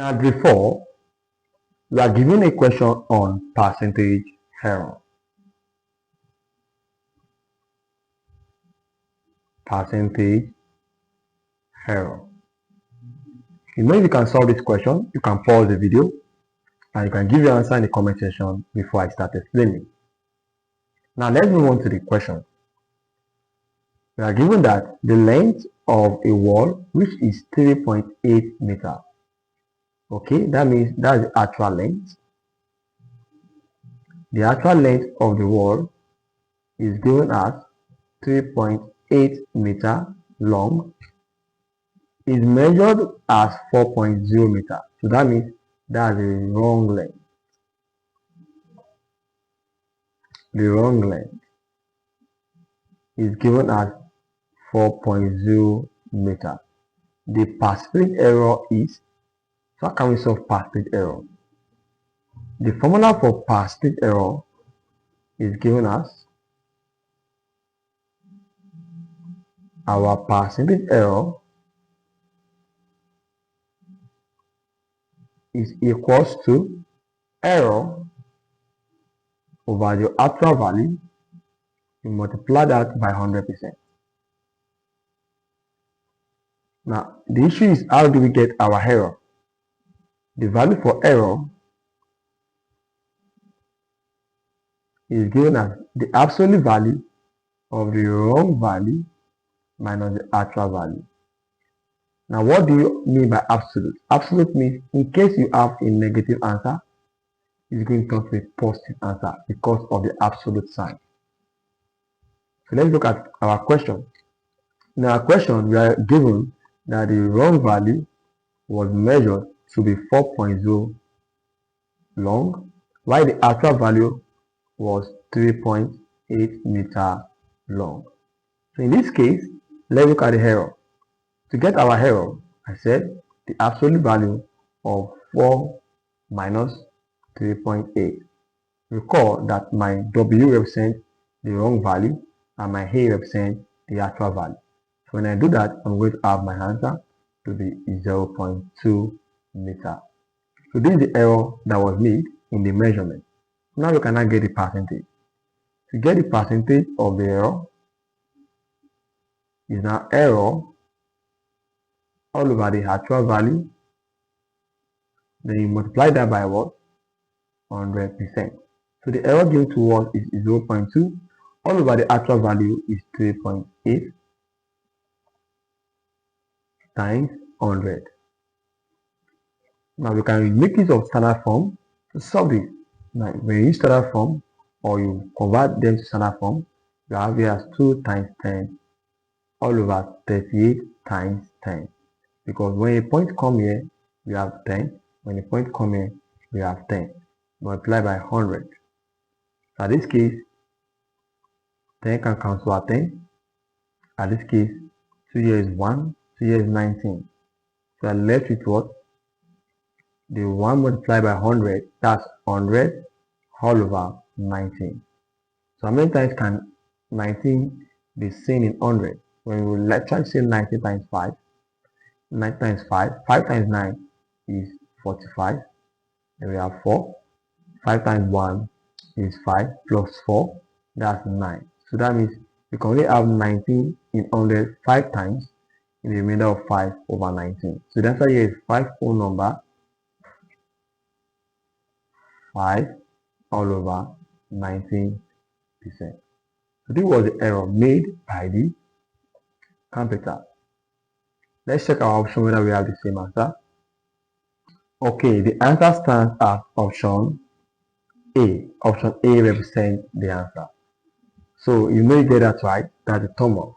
Now before, we are given a question on percentage error. Percentage error. You know, if you can solve this question, you can pause the video and you can give your answer in the comment section before I start explaining. Now let's move on to the question. We are given that the length of a wall which is 3.8 meters. Okay, that means that's the actual length. The actual length of the wall is given as 3.8 meters long, is measured as 4.0 meters. So that means that's the wrong length. The wrong length is given as 4.0 meters. The percentage error is, so how can we solve percentage error? The formula for percentage error is given as our percentage error is equals to error over the actual value. You multiply that by 100%. Now, the issue is how do we get our error? The value for error is given as the absolute value of the wrong value minus the actual value. Now, what do you mean by absolute? Absolute means in case you have a negative answer, it's going to turn to a positive answer because of the absolute sign. So let's look at our question. In our question, we are given that the wrong value was measured to be 4.0 long, while the actual value was 3.8 meters long. So in this case, let's look at the error. To get our error, I said the absolute value of 4 minus 3.8. Recall that my W represents the wrong value and my A represents the actual value. So when I do that, I'm going to have my answer to be 0.2 meters. So this is the error that was made in the measurement. Now we cannot get the percentage. To get the percentage of the error is now error all over the actual value. Then you multiply that by what? 100%. So the error given to us is 0.2. All over the actual value is 3.8 times 100. Now we can make use of standard form to solve this. Now when you use standard form or you convert them to standard form, you have here as 2 times 10 all over 38 times 10. Because when a point come here, we have 10. When a point come here, we have 10. Multiply by 100. So in this case, 10 can cancel at 10. In this case, 2 here is 1, 2 here is 19. So I'm left with what? The 1 multiplied by 100, that's 100 all over 19. So how many times can 19 be seen in 100? When we try to say 19 times 5, 9 times 5, 5 times 9 is 45. And we have 4. 5 times 1 is 5 plus 4, that's 9. So that means we can only have 19 in 100 5 times in the remainder of 5 over 19. So the answer here is 5 whole number 5 all over 19%. So this was the error made by the computer. Let's check our option whether we have the same answer. Okay, the answer stands as option A. Option A represents the answer. So you may get that right, that's the thumb up.